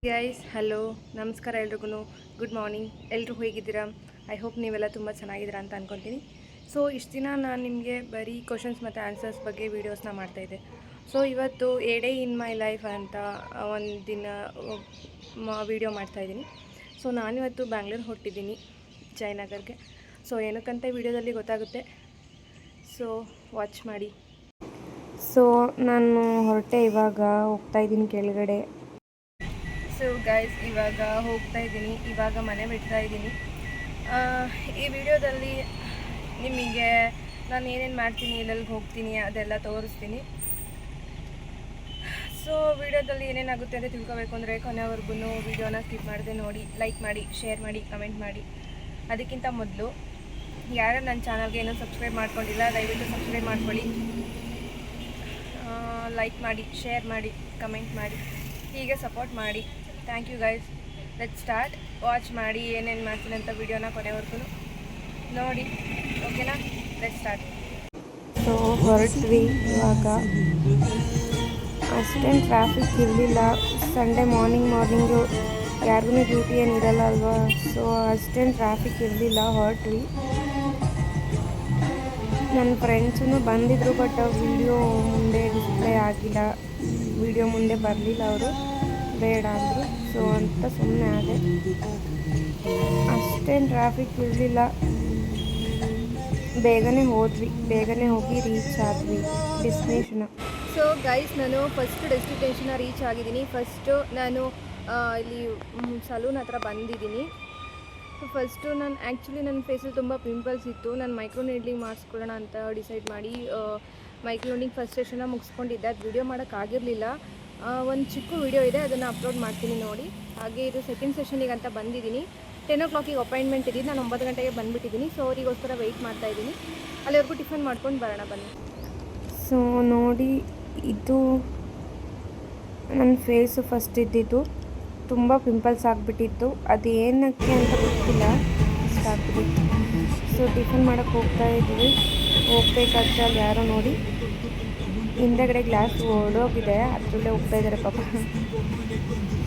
Guys hello ನಮಸ್ಕಾರ ಎಲ್ರಿಗೂ. Good morning. ಎಲ್ಲರೂ ಹೇಗಿದ್ದೀರಾ? ಐ ಹೋಪ್ ನೀವೆಲ್ಲ ತುಂಬ ಚೆನ್ನಾಗಿದ್ದೀರಾ ಅಂತ ಅಂದ್ಕೊತೀನಿ. ಸೊ ಇಷ್ಟು ದಿನ ನಾನು ನಿಮಗೆ ಬರೀ ಕ್ವಶನ್ಸ್ ಮತ್ತು ಆನ್ಸರ್ಸ್ ಬಗ್ಗೆ ವೀಡಿಯೋಸ್ನ ಮಾಡ್ತಾಯಿದ್ದೆ. ಸೊ ಇವತ್ತು A day in my life ಅಂತ ಒಂದು ದಿನ ವೀಡಿಯೋ ಮಾಡ್ತಾಯಿದ್ದೀನಿ. ಸೊ ನಾನಿವತ್ತು ಬ್ಯಾಂಗ್ಳೂರು ಹೊರಟಿದ್ದೀನಿ, ಜಯನಗರ್ಗೆ. ಸೊ ಏನಕ್ಕಂತ ವೀಡಿಯೋದಲ್ಲಿ ಗೊತ್ತಾಗುತ್ತೆ, ಸೊ ವಾಚ್ ಮಾಡಿ. ಸೊ ನಾನು ಹೊರಟೆ, ಇವಾಗ ಹೋಗ್ತಾಯಿದ್ದೀನಿ ಕೆಳಗಡೆ. ಸೊ ಗೈಸ್ ಇವಾಗ ಹೋಗ್ತಾ ಇದ್ದೀನಿ, ಇವಾಗ ಮನೆ ಬಿಡ್ತಾ ಇದ್ದೀನಿ. ಈ ವಿಡಿಯೋದಲ್ಲಿ ನಿಮಗೆ ನಾನು ಏನೇನು ಮಾಡ್ತೀನಿ, ಎಲ್ಲೆಲ್ಲಿಗೆ ಹೋಗ್ತೀನಿ ಅದೆಲ್ಲ ತೋರಿಸ್ತೀನಿ. ಸೊ ವಿಡಿಯೋದಲ್ಲಿ ಏನೇನಾಗುತ್ತೆ ಅಂತ ತಿಳ್ಕೊಬೇಕು ಅಂದರೆ ಕೊನೆವರೆಗೂ ವಿಡಿಯೋನ ಸ್ಕಿಪ್ ಮಾಡದೆ ನೋಡಿ, ಲೈಕ್ ಮಾಡಿ, ಶೇರ್ ಮಾಡಿ, ಕಮೆಂಟ್ ಮಾಡಿ. ಅದಕ್ಕಿಂತ ಮೊದಲು ಯಾರು ನನ್ನ ಚಾನಲ್ಗೆ ಏನೂ ಸಬ್ಸ್ಕ್ರೈಬ್ ಮಾಡ್ಕೊಂಡಿಲ್ಲ ದಯವಿಟ್ಟು ಸಬ್ಸ್ಕ್ರೈಬ್ ಮಾಡ್ಕೊಳ್ಳಿ. ಲೈಕ್ ಮಾಡಿ, ಶೇರ್ ಮಾಡಿ, ಕಮೆಂಟ್ ಮಾಡಿ, ಹೀಗೆ ಸಪೋರ್ಟ್ ಮಾಡಿ. Thank you guys. Let start. Watch ಮಾಡಿ ಏನೇನು ಮಾಡ್ತೀನಿ ಅಂತ ವಿಡಿಯೋನ ಕೊನೆವರೆಗೂ ನೋಡಿ, ಓಕೆನಾ? Let start. ಸೊ ಹೊರಟ್ವಿ ಇವಾಗ. ಅಷ್ಟೇನು ಟ್ರಾಫಿಕ್ ಇರಲಿಲ್ಲ. ಸಂಡೇ ಮಾರ್ನಿಂಗು ಯಾರಿಗೂ ಡ್ಯೂಟಿ ಏನಿರಲ್ಲ ಅಲ್ವಾ, ಸೊ ಅಷ್ಟೇನು ಟ್ರಾಫಿಕ್ ಇರಲಿಲ್ಲ. ಹೊರಟ್ವಿ. ನನ್ನ ಫ್ರೆಂಡ್ಸೂ ಬಂದಿದ್ದರು, ಬಟ್ ವಿಡಿಯೋ ಮುಂದೆ ಡಿಸ್ಪ್ಲೇ ಆಗಿಲ್ಲ, ವಿಡಿಯೋ ಮುಂದೆ ಬರಲಿಲ್ಲ. ಅವರು ಬೇಡ ಅಂದರು, ಸೊ ಅಂತ ಸುಮ್ಮನೆ ಆದೆ. ಅಷ್ಟೇನು ಟ್ರಾಫಿಕ್ ಇರಲಿಲ್ಲ, ಬೇಗನೆ ಹೋಗಿ ರೀಚ್ ಆದ್ವಿ ಡೆಸ್ಟಿನೇಷನ. ಸೊ ಗೈಸ್ ನಾನು ಫಸ್ಟ್ ಡೆಸ್ಟಿನೇಷನ್ನ ರೀಚ್ ಆಗಿದ್ದೀನಿ. ಫಸ್ಟು ನಾನು ಇಲ್ಲಿ ಸಲೂನ್ ಹತ್ರ ಬಂದಿದ್ದೀನಿ. ಫಸ್ಟು ನಾನು ಆ್ಯಕ್ಚುಲಿ ನನ್ನ ಫೇಸಲ್ಲಿ ತುಂಬ ಪಿಂಪಲ್ಸ್ ಇತ್ತು. ನಾನು ಮೈಕ್ರೋ ನೀಡ್ಲಿಂಗ್ ಮಾಡಿಸ್ಕೊಳ್ಳೋಣ ಅಂತ ಡಿಸೈಡ್ ಮಾಡಿ ಮೈಕ್ರೋ ನೀಡ್ಲಿಂಗ್ ಫಸ್ಟ್ ಸೆಷನ್ನ ಮುಗಿಸ್ಕೊಂಡಿದ್ದೆ. ಅದು ವಿಡಿಯೋ ಮಾಡೋಕ್ಕಾಗಿರಲಿಲ್ಲ. ಒಂದು ಚಿಕ್ಕ ವಿಡಿಯೋ ಇದೆ, ಅದನ್ನು ಅಪ್ಲೋಡ್ ಮಾಡ್ತೀನಿ ನೋಡಿ. ಹಾಗೆ ಇದು ಸೆಕೆಂಡ್ ಸೆಷನಿಗೆ ಅಂತ ಬಂದಿದ್ದೀನಿ. 10 o'clock ಅಪಾಯಿಂಟ್ಮೆಂಟ್ ಇದ್ದೀನಿ. ನಾನು 9 ಗಂಟೆಗೆ ಬಂದುಬಿಟ್ಟಿದ್ದೀನಿ. ಸೊ ಅವರಿಗೋಸ್ಕರ ವೆಯ್ಟ್ ಮಾಡ್ತಾಯಿದ್ದೀನಿ. ಅಲ್ಲಿವರೆಗೂ ಟಿಫನ್ ಮಾಡ್ಕೊಂಡು ಬರೋಣ ಬನ್ನಿ. ಸೊ ನೋಡಿ, ಇದು ನನ್ನ ಫೇಸು ಫಸ್ಟ್ ಇದ್ದಿದ್ದು. ತುಂಬ ಪಿಂಪಲ್ಸ್ ಆಗಿಬಿಟ್ಟಿತ್ತು, ಅದು ಏನಕ್ಕೆ ಅಂತ ಗೊತ್ತಿಲ್ಲ, ಇಷ್ಟ ಆಗ್ಬಿಟ್ಟಿತ್ತು. ಸೊ ಟಿಫನ್ ಮಾಡೋಕ್ಕೆ ಹೋಗ್ತಾಯಿದ್ವಿ. ಹೋಗ್ಬೇಕಾದ್ರೆ ಅಲ್ಲಿ ಯಾರೋ ನೋಡಿ ಹಿಂದೆಗಡೆ ಗ್ಲಾಸ್ ಓಡೋಗಿದೆ, ಅದರಲ್ಲೇ ಹೋಗ್ತಾಯಿದ್ದಾರೆ ಪಾಪ.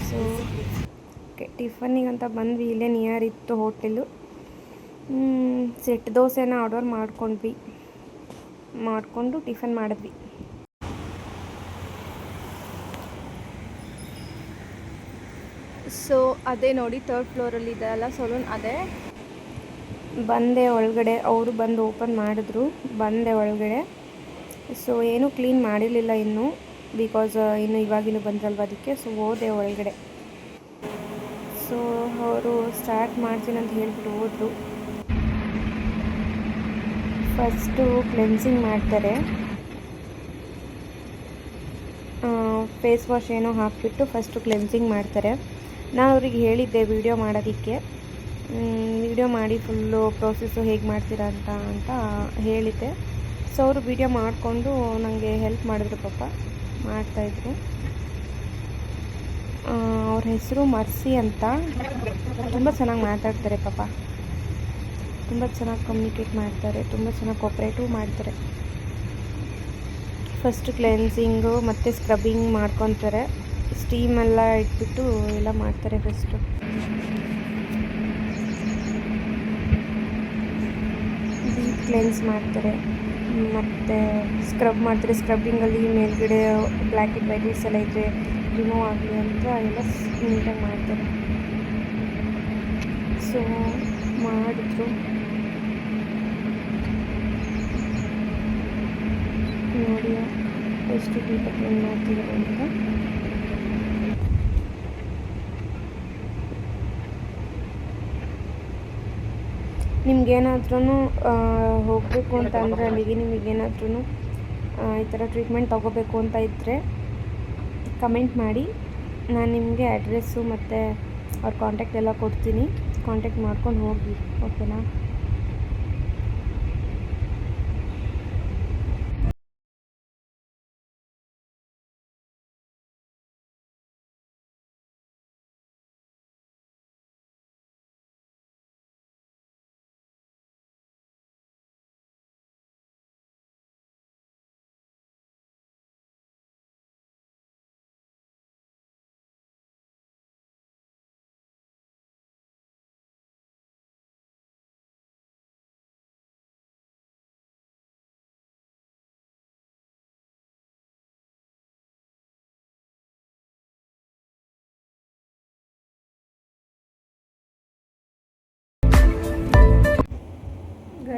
ಸೊ ಓಕೆ, ಟಿಫನ್ನಿಗಂತ ಬಂದ್ವಿ. ಇಲ್ಲೇ ನಿಯರ್ ಇತ್ತು ಹೋಟೆಲು. ಸೆಟ್ ದೋಸೆನ ಆರ್ಡರ್ ಮಾಡಿಕೊಂಡು ಟಿಫನ್ ಮಾಡಿದ್ವಿ. ಸೊ ಅದೇ ನೋಡಿ, 3rd ಫ್ಲೋರಲ್ಲಿ ಇದೆ ಅಲ್ಲ ಸಲೂನ್, ಅದೇ. ಬಂದೆ ಒಳಗಡೆ, ಅವರು ಬಂದು ಓಪನ್ ಮಾಡಿದ್ರು. ಬಂದೆ ಒಳಗಡೆ. ಸೊ ಏನೂ ಕ್ಲೀನ್ ಮಾಡಿರಲಿಲ್ಲ ಇನ್ನೂ, ಬಿಕಾಸ್ ಇನ್ನು ಇವಾಗಿನ್ನೂ ಬಂದ್ರಲ್ವ ಅದಕ್ಕೆ. ಸೊ ಹೋದೆ ಒಳಗಡೆ. ಸೊ ಅವರು ಸ್ಟಾರ್ಟ್ ಮಾಡ್ತೀನಿ ಅಂತ ಹೇಳ್ಬಿಟ್ಟು ಹೋದರು. ಫಸ್ಟು ಕ್ಲೆನ್ಸಿಂಗ್ ಮಾಡ್ತಾರೆ, ಫೇಸ್ ವಾಶ್ ಏನೋ ಹಾಕಿಬಿಟ್ಟು ಫಸ್ಟು ಕ್ಲೆನ್ಸಿಂಗ್ ಮಾಡ್ತಾರೆ. ನಾನು ಅವ್ರಿಗೆ ಹೇಳಿದ್ದೆ ವಿಡಿಯೋ ಮಾಡೋದಕ್ಕೆ, ವಿಡಿಯೋ ಮಾಡಿ ಫುಲ್ಲು ಪ್ರೋಸೆಸ್ಸು ಹೇಗೆ ಮಾಡ್ತೀರಾ ಅಂತ ಹೇಳಿದ್ದೆ. ಸೊ ಅವರು ವಿಡಿಯೋ ಮಾಡಿಕೊಂಡು ನನಗೆ ಹೆಲ್ಪ್ ಮಾಡಿದ್ರು, ಪಾಪ ಮಾಡ್ತಾಯಿದ್ರು. ಅವ್ರ ಹೆಸರು ಮರ್ಸಿ ಅಂತ. ತುಂಬ ಚೆನ್ನಾಗಿ ಮಾತಾಡ್ತಾರೆ ಪಾಪ, ತುಂಬ ಚೆನ್ನಾಗಿ ಕಮ್ಯುನಿಕೇಟ್ ಮಾಡ್ತಾರೆ, ತುಂಬ ಚೆನ್ನಾಗಿ ಕೋಪ್ರೇಟಿವ್ ಮಾಡ್ತಾರೆ. ಫಸ್ಟ್ ಕ್ಲೆನ್ಸಿಂಗು ಮತ್ತು ಸ್ಕ್ರಬ್ಬಿಂಗ್ ಮಾಡ್ಕೊತಾರೆ. ಸ್ಟೀಮೆಲ್ಲ ಇಟ್ಬಿಟ್ಟು ಎಲ್ಲ ಮಾಡ್ತಾರೆ. ಫಸ್ಟು ಡೀಪ್ ಕ್ಲೆನ್ಸ್ ಮಾಡ್ತಾರೆ, ಮತ್ತು ಸ್ಕ್ರಬ್ ಮಾಡ್ತಾರೆ. ಸ್ಕ್ರಬ್ಬಿಂಗಲ್ಲಿ ಮೇಲ್ಗಡೆ ಬ್ಲ್ಯಾಕ್ ಆ್ಯಂಡ್ ವೈಟ್ಸ್ ಎಲ್ಲ ಇದ್ದರೆ ರಿಮೂವ್ ಆಗಲಿ ಅಂತ ಎಲ್ಲ ನೀಟಾಗಿ ಮಾಡ್ತಾರೆ. ಸೊ ಮಾಡಿದ್ರು ನೋಡಿ ಎಷ್ಟು ಡೀಪಾಗಿ ಕ್ಲೀನ್ ಮಾಡ್ತಿದ್ದಾರೆ ಅಂತ. ನಿಮ್ಗೇನಾದ್ರೂ ಹೋಗಬೇಕು ಅಂತ ಅಂದರೆ ಅಲ್ಲಿಗೆ, ನಿಮಗೇನಾದ್ರೂ ಈ ಥರ ಟ್ರೀಟ್ಮೆಂಟ್ ತೊಗೋಬೇಕು ಅಂತ ಇದ್ದರೆ ಕಮೆಂಟ್ ಮಾಡಿ, ನಾನು ನಿಮಗೆ ಅಡ್ರೆಸ್ಸು ಮತ್ತು ಅವ್ರ ಕಾಂಟ್ಯಾಕ್ಟ್ ಎಲ್ಲ ಕೊಡ್ತೀನಿ. ಕಾಂಟ್ಯಾಕ್ಟ್ ಮಾಡ್ಕೊಂಡು ಹೋಗಿ, ಓಕೆನಾ?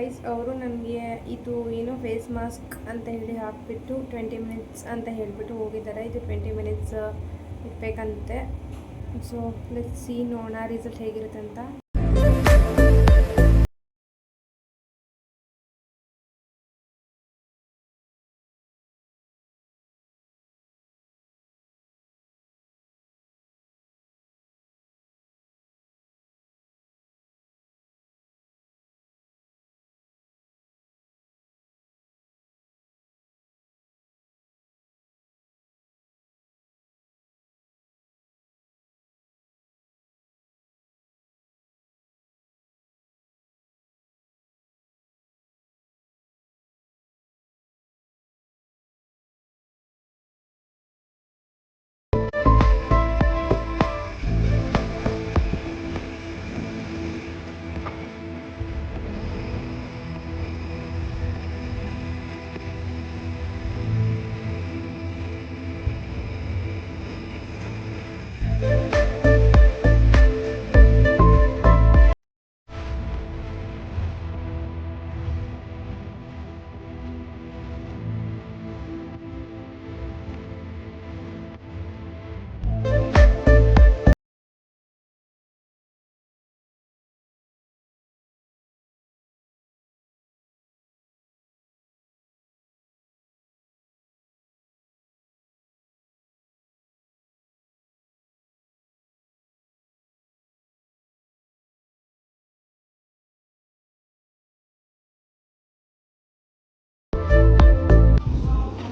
ಗೈಸ್ ಅವರು ನಮಗೆ ಇದು ಏನು ಫೇಸ್ ಮಾಸ್ಕ್ ಅಂತ ಹೇಳಿ ಹಾಕ್ಬಿಟ್ಟು 20 ಮಿನಿಟ್ಸ್ ಅಂತ ಹೇಳಿಬಿಟ್ಟು ಹೋಗಿದ್ದಾರೆ. ಇದು 20 ಮಿನಿಟ್ಸ್ ಇರಬೇಕಂತೆ. ಸೊ ಲೆಟ್ಸ್ ಸಿ, ನೋಡೋಣ ರಿಸಲ್ಟ್ ಹೇಗಿರುತ್ತೆ ಅಂತ.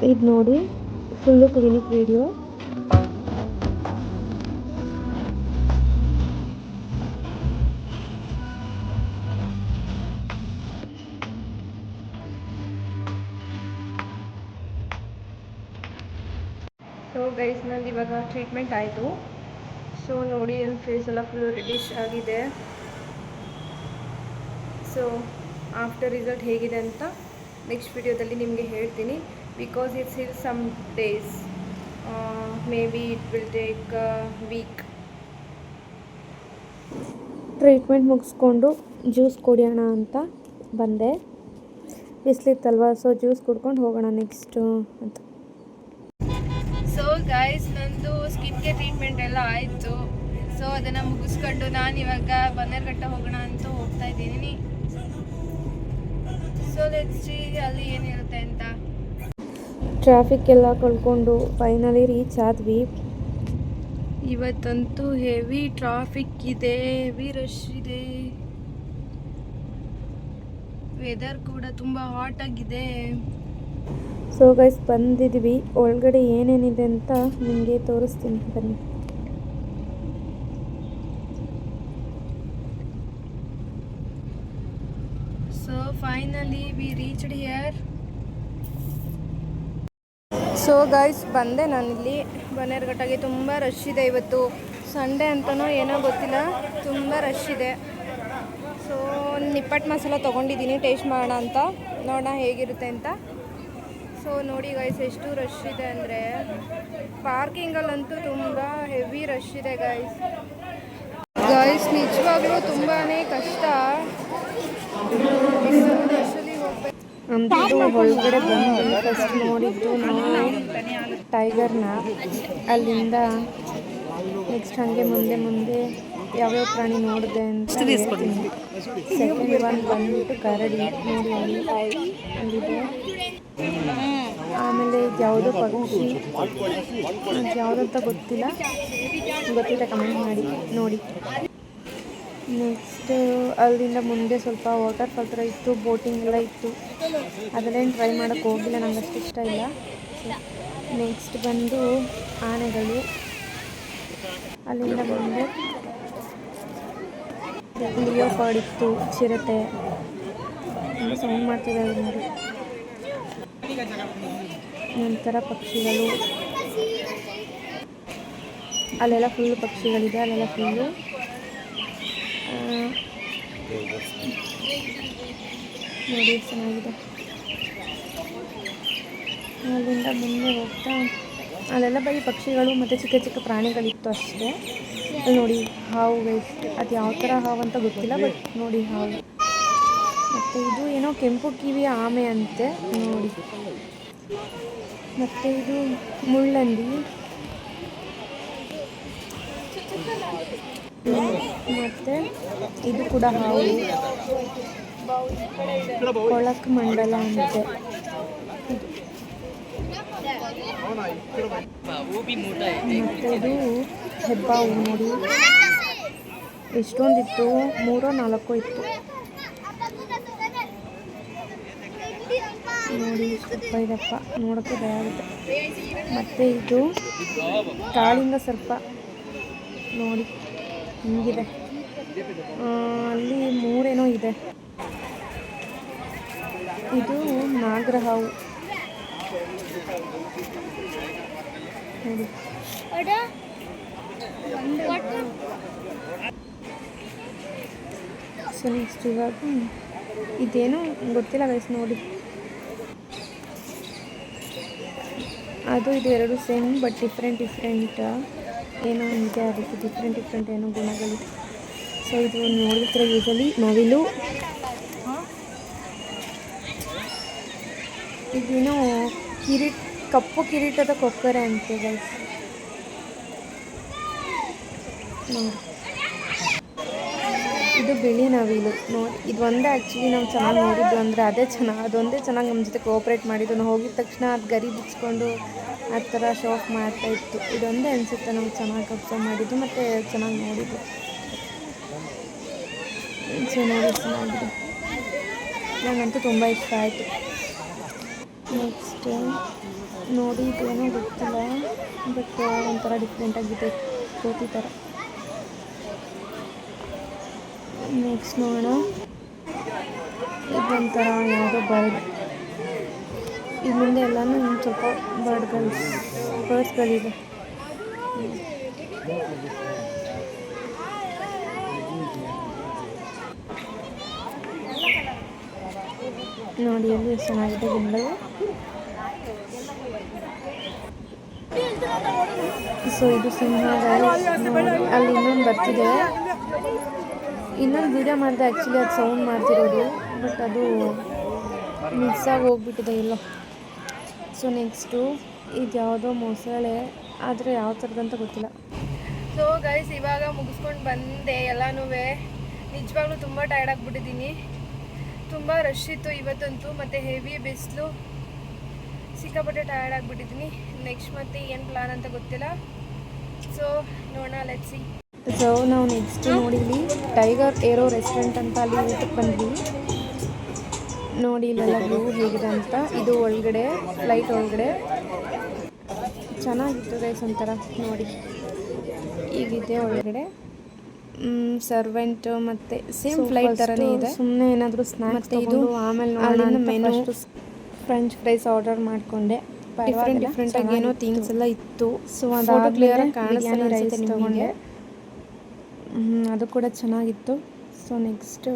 ಇದು ನೋಡಿ full clinic video. So guys, ನಂದು ಇವಾಗ ಟ್ರೀಟ್ಮೆಂಟ್ ಆಯಿತು. ಸೊ ನೋಡಿ, ನನ್ನ ಫೇಸ್ ಎಲ್ಲ ಫುಲ್ ರೆಡಿಶ್ ಆಗಿದೆ. ಸೊ ಆಫ್ಟರ್ ರಿಸಲ್ಟ್ ಹೇಗಿದೆ ಅಂತ ನೆಕ್ಸ್ಟ್ ವಿಡಿಯೋದಲ್ಲಿ ನಿಮಗೆ ಹೇಳ್ತೀನಿ. Because it's heal some days, maybe it will take week. Treatment ಮುಗಿಸ್ಕೊಂಡು ಜ್ಯೂಸ್ ಕುಡಿಯೋಣ ಅಂತ ಬಂದೆ. ಬಿಸಿಲಿತ್ತಲ್ವ, ಸೊ ಜ್ಯೂಸ್ ಕುಡ್ಕೊಂಡು ಹೋಗೋಣ ನೆಕ್ಸ್ಟು ಅಂತ. ಸೊ ಗೈಸ್, ನಂದು ಸ್ಕಿನ್ಗೆ ಟ್ರೀಟ್ಮೆಂಟ್ ಎಲ್ಲ ಆಯಿತು. ಸೊ ಅದನ್ನು ಮುಗಿಸ್ಕೊಂಡು ನಾನು ಇವಾಗ ಬನ್ನೇರುಘಟ್ಟ ಹೋಗೋಣ ಅಂತ ಹೋಗ್ತಾ ಇದ್ದೀನಿ. ಸೊ ಲೆಟ್ಸ್ ಸಿ ಅಲ್ಲಿ ಏನಿರುತ್ತೆ ಅಂತ. ಟ್ರಾಫಿಕ್ ಎಲ್ಲ ಕಳ್ಕೊಂಡು ಫೈನಲಿ ರೀಚ್ ಆದ್ವಿ. ಇವತ್ತಂತೂ ಹೆವಿ ಟ್ರಾಫಿಕ್ ಇದೆ, ಹೆವಿ ರಶ್ ಇದೆ. ವೆದರ್ ಕೂಡ ತುಂಬ ಹಾಟ್ ಆಗಿದೆ. ಸೊ ಗೈಸ್, ಬಂದಿದ್ವಿ. ಒಳಗಡೆ ಏನೇನಿದೆ ಅಂತ ನಿಮಗೆ ತೋರಿಸ್ತೀನಿ, ಬನ್ನಿ. So finally we reached here. So guys, ಬಂದೆ ನಾನಿಲ್ಲಿ ಬನ್ನೇರುಘಟ್ಟಗೆ. ತುಂಬ ರಶ್ ಇದೆ. ಇವತ್ತು ಸಂಡೇ ಅಂತನೋ ಏನೋ ಗೊತ್ತಿಲ್ಲ, ತುಂಬ ರಶ್ ಇದೆ. ಸೊ ನಿಪ್ಪಟ್ಟು ಮಸಾಲ ತೊಗೊಂಡಿದ್ದೀನಿ ಟೇಸ್ಟ್ ಮಾಡೋಣ ಅಂತ, ನೋಡೋಣ ಹೇಗಿರುತ್ತೆ ಅಂತ. ಸೊ ನೋಡಿ ಗೈಸ್, ಎಷ್ಟು ರಶ್ ಇದೆ ಅಂದರೆ ಪಾರ್ಕಿಂಗಲ್ಲಂತೂ ತುಂಬ ಹೆವಿ ರಶ್ ಇದೆ ಗೈಸ್. ನಿಜವಾಗ್ಲೂ ತುಂಬಾ ಕಷ್ಟ. ರಶಲ್ಲಿ ಹೋಗ್ಬೇಕು ಅಂತಿದ್ದು ಒಳಗಡೆ ಬಂದು ಫಸ್ಟ್ ನೋಡಿದ್ದು ಟೈಗರ್ನ. ಅಲ್ಲಿಂದ ನೆಕ್ಸ್ಟ್ ಹಾಗೆ ಮುಂದೆ ಯಾವ್ಯಾವ ಪ್ರಾಣಿ ನೋಡಿದೆ ಅಂತ ಹೇಳ್ತೀನಿ. ಸೆಕೆಂಡ್ ಒನ್ ಬಂದ್ಬಿಟ್ಟು ಕರಡಿ ನೋಡಿ ಅಲ್ಲಿದೆ. ಆಮೇಲೆ ಯಾವುದೋ ಪಕ್ಷಿ, ಯಾವುದಂತ ಗೊತ್ತಿಲ್ಲ ಕಮೆಂಟ್ ಮಾಡಿ ನೋಡಿ. ನೆಕ್ಸ್ಟ್ ಅಲ್ಲಿಂದ ಮುಂದೆ ಸ್ವಲ್ಪ ವಾಟರ್ ಫಾಲ್ ಥರ ಇತ್ತು, ಬೋಟಿಂಗ್ ಎಲ್ಲ ಇತ್ತು. ಅದನ್ನೇನು ಟ್ರೈ ಮಾಡೋಕ್ಕೆ ಹೋಗಿಲ್ಲ, ನಂಗೆ ಅಷ್ಟು ಇಷ್ಟ ಇಲ್ಲ. ನೆಕ್ಸ್ಟ್ ಬಂದು ಆನೆಗಳು. ಅಲ್ಲಿಂದ ಮುಂದೆ ಲಿಯೋಪಾರ್ಡ್ ಇತ್ತು, ಚಿರತೆ ಸೌಂಡ್ ಮಾಡ್ತಿದ್ದಾರೆ ನೋಡಿ. ನಂತರ ಪಕ್ಷಿಗಳು, ಅಲ್ಲೆಲ್ಲ ಫುಲ್ಲು ಪಕ್ಷಿಗಳಿದೆ, ಅಲ್ಲೆಲ್ಲ ಫುಲ್ಲು ನೋಡಿ ಚೆನ್ನಾಗಿದೆ. ಅಲ್ಲಿಂದ ಮುಂದೆ ಹೋಗ್ತಾ ಅಲ್ಲೆಲ್ಲ ಬರೀ ಪಕ್ಷಿಗಳು ಮತ್ತು ಚಿಕ್ಕ ಚಿಕ್ಕ ಪ್ರಾಣಿಗಳಿತ್ತು ಅಷ್ಟೇ. ಅಲ್ಲಿ ನೋಡಿ ಹಾವು ಗೈಸ್, ಅದು ಯಾವ ಥರ ಹಾವು ಅಂತ ಗೊತ್ತಿಲ್ಲ, ಬಟ್ ನೋಡಿ ಹಾವು. ಮತ್ತು ಇದು ಏನೋ ಕೆಂಪು ಕಿವಿ ಆಮೆ ಅಂತೆ ನೋಡಿ. ಮತ್ತು ಇದು ಮುಳ್ಳಂದಿ, ಮತ್ತು ಇದು ಕೂಡ ಹಾವು, ಕೊಳಕ್ ಮಂಡಲ ಅಂತೆ. ಮತ್ತು ಇದು ಹೆಬ್ಬಾವು ನೋಡಿ, ಎಷ್ಟೊಂದಿತ್ತು, 3-4 ಇತ್ತು ನೋಡಿ. ಸ್ವಲ್ಪ ಇದಪ್ಪ ನೋಡೋಕ್ಕೆ ಭಯ ಆಗುತ್ತೆ. ಮತ್ತು ಇದು ಕಾಳಿಂಗ ಸರ್ಪ ನೋಡಿ ಹಿಂಗಿದೆ. ಅಲ್ಲಿ 3 ಇದೆ. ಇದು ನಾಗರಹಾವು ನೋಡಿ. ಸೊ ನೆಕ್ಸ್ಟ್ ಇವಾಗ ಇದೇನು ಗೊತ್ತಿಲ್ಲ ಗೈಸ್ ನೋಡಿ. ಅದು ಇದು 2 ಸೇಮ್ ಬಟ್ ಡಿಫ್ರೆಂಟ್ ಏನೋ ಇದೆ, ಅದಕ್ಕೆ ಡಿಫ್ರೆಂಟ್ ಏನೋ ಗುಣಗಳಿದೆ. ಸೊ ಇದು ನೋಡಿದ್ರೆ ಯೂಸಲಿ ನವಿಲು, ಇದೇನೋ ಕಪ್ಪು ಕಿರೀಟದ ಕೊಕ್ಕರೆ ಅಂತೆ ಗೈಸ್ ನೋಡಿ. ಇದು ಬಿಳಿ ನವಿಲು ನೋಡಿ. ಇದು ಒಂದೇ ಆ್ಯಕ್ಚುಲಿ ನಾವು ಚೆನ್ನಾಗಿ ನೋಡಿದ್ದು ಅಂದರೆ ಅದೊಂದೇ ಚೆನ್ನಾಗಿ ನಮ್ಮ ಜೊತೆ ಕೋಆಪ್ರೇಟ್ ಮಾಡಿದ್ದು. ನಾವು ಹೋಗಿದ ತಕ್ಷಣ ಅದು ಗರಿ ಬಿಚ್ಕೊಂಡು ಆ ಥರ ಶೋ ಆಫ್ ಮಾಡ್ತಾಯಿತ್ತು. ಇದೊಂದೇ ಅನಿಸುತ್ತೆ ನಾವು ಚೆನ್ನಾಗಿ ಅಬ್ಸರ್ವ್ ಮಾಡಿದ್ದು ಮತ್ತು ಚೆನ್ನಾಗಿ ನೋಡಿದ್ದು. ಸೊ ನೋಡಿ ಚೆನ್ನಾಗಿದೆ, ನನಗಂತೂ ತುಂಬ ಇಷ್ಟ ಆಯಿತು. ನೆಕ್ಸ್ಟ್ ನೋಡಿ ಇದೇನೋ ಗೊತ್ತಿಲ್ಲ ಬಟ್ ಒಂಥರ ಡಿಫ್ರೆಂಟಾಗಿದೆ, ಕೋತಿ ಥರ. ನೆಕ್ಸ್ಟ್ ನೋಡೋಣ, ಇದೊಂಥರ ಯಾವುದೋ ಬರ್ಡ್. ಈ ಮುಂದೆ ಎಲ್ಲನೂ ಸ್ವಲ್ಪ ಬರ್ಡ್ಸ್ಗಳಿದೆ. ನೋಡಿ ಅಲ್ಲಿ ಎಷ್ಟು ಚೆನ್ನಾಗಿದೆ ಗಿಂಬಲ್. ಸೊ ಇದು ಸಿಂಹ. ಅಲ್ಲಿ ಇನ್ನೊಂದು ಬರ್ತಿದೆ, ಇನ್ನೊಂದು ವೀಡಿಯೋ ಮಾಡಿದೆ ಆ್ಯಕ್ಚುಲಿ, ಅದು ಸೌಂಡ್ ಮಾಡ್ತಿರೋದು ಬಟ್ ಅದು ಮಿಕ್ಸ್ ಆಗಿ ಹೋಗ್ಬಿಟ್ಟಿದೆ ಎಲ್ಲ. ಸೊ ನೆಕ್ಸ್ಟು ಇದು ಯಾವುದೋ ಮೊಸಳೆ, ಆದರೆ ಯಾವ ಥರದಂತ ಗೊತ್ತಿಲ್ಲ. ಸೊ ಗೈಸ್ ಇವಾಗ ಮುಗಿಸ್ಕೊಂಡು ಬಂದೆ ಎಲ್ಲನೂ. ನಿಜವಾಗ್ಲೂ ತುಂಬ ಟಯರ್ಡ್ ಆಗಿಬಿಟ್ಟಿದ್ದೀನಿ, ತುಂಬ ರಶ್ ಇತ್ತು ಇವತ್ತಂತೂ, ಮತ್ತು ಹೆವಿ ಬಿಸಿಲು, ಸಿಕ್ಕಾಪಟ್ಟೆ ಟಯರ್ಡ್ ಆಗಿಬಿಟ್ಟಿದ್ದೀನಿ. ನೆಕ್ಸ್ಟ್ ಮತ್ತೆ ಏನು ಪ್ಲಾನ್ ಅಂತ ಗೊತ್ತಿಲ್ಲ. ಸೊ ನೋಡೋಣ, ಲೆಟ್ಸ್ ಸಿ. ಸೊ ನಾವು ನೆಕ್ಸ್ಟ್ ನೋಡಿದ್ವಿ ಟೈಗರ್ ಏರೋ ರೆಸ್ಟೋರೆಂಟ್ ಅಂತ, ಅಲ್ಲಿ ಊಟಕ್ಕೆ ಬಂದ್ವಿ ನೋಡಿ. ಇಲ್ಲೆಲ್ಲ ವ್ಯೂ ಹೇಗಿದೆ ಅಂತ. ಇದು ಒಳಗಡೆ ಫ್ಲೈಟ್ ಒಳಗಡೆ ಚೆನ್ನಾಗಿತ್ತು ಗೈಸ್ ಒಂಥರ ನೋಡಿ. ಈಗಿದೆ ಒಳಗಡೆ ಸರ್ವೆಂಟ್ ಮತ್ತು ಸೇಮ್ ಫ್ಲೈಟ್ ಥರನೇ ಇದೆ. ಸುಮ್ಮನೆ ಏನಾದರೂ ಸ್ನ್ಯಾಕ್ಸ್ ಇದು ಆಮೇಲೆ ನೋಡೋಣ. ಮೆನು ಫ್ರೆಂಚ್ ಫ್ರೈಸ್ ಆರ್ಡರ್ ಮಾಡಿಕೊಂಡೆ. ಡಿಫ್ರೆಂಟಾಗಿ ಏನೋ ಥಿಂಗ್ಸ್ ಎಲ್ಲ ಇತ್ತು. ಸೊ ಅದು ಕ್ಲಿಯರಾಗಿ ಕಾಣಿಸ್ತಾನೆ ರೈಸ್ ತೊಗೊಂಡೆ, ಅದು ಕೂಡ ಚೆನ್ನಾಗಿತ್ತು. ಸೊ ನೆಕ್ಸ್ಟು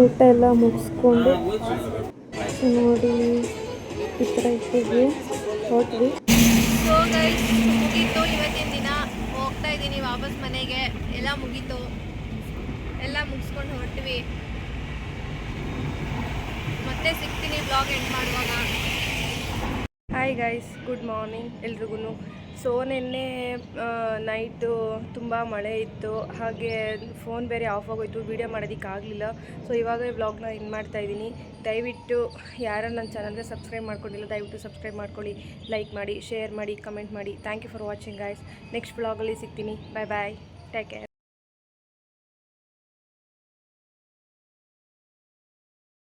ಊಟ ಎಲ್ಲ ಮುಗಿಸ್ಕೊಂಡು ನೋಡಿ ಈ ಥರ ಇಟ್ಟಿದ್ವಿ, ಹೊರಟ್ವಿ. ಸೊ ಗೈಸ್ ಮುಗೀತು ಇವತ್ತಿನ ದಿನ, ಹೋಗ್ತಾ ಇದ್ದೀನಿ ವಾಪಸ್ ಮನೆಗೆ. ಎಲ್ಲ ಮುಗೀತು, ಎಲ್ಲ ಮುಗಿಸ್ಕೊಂಡು ಹೊರಟ್ವಿ. ಮತ್ತೆ ಸಿಗ್ತೀನಿ ಬ್ಲಾಗ್ ಎಂಡ್ ಮಾಡುವಾಗ. ಹಾಯ್ ಗೈಸ್, ಗುಡ್ ಮಾರ್ನಿಂಗ್ ಎಲ್ರಿಗೂ. ಸೊ ನಿನ್ನೆ ನೈಟು ತುಂಬ ಮಳೆ ಇತ್ತು, ಹಾಗೆ ಫೋನ್ ಬೇರೆ ಆಫ್ ಆಗೋಯ್ತು, ವೀಡಿಯೋ ಮಾಡೋದಕ್ಕಾಗಲಿಲ್ಲ. ಸೊ ಇವಾಗ ವ್ಲಾಗ್ನ ಎಂಡ್ ಮಾಡ್ತಾಯಿದ್ದೀನಿ. ದಯವಿಟ್ಟು ಯಾರು ನನ್ನ ಚಾನಲ್ಗೆ ಸಬ್ಸ್ಕ್ರೈಬ್ ಮಾಡ್ಕೊಂಡಿಲ್ಲ ದಯವಿಟ್ಟು ಸಬ್ಸ್ಕ್ರೈಬ್ ಮಾಡ್ಕೊಳ್ಳಿ, ಲೈಕ್ ಮಾಡಿ, ಶೇರ್ ಮಾಡಿ, ಕಮೆಂಟ್ ಮಾಡಿ. Thank you for watching guys. Next ವ್ಲಾಗಲ್ಲಿ ಸಿಗ್ತೀನಿ. Bye bye, take care.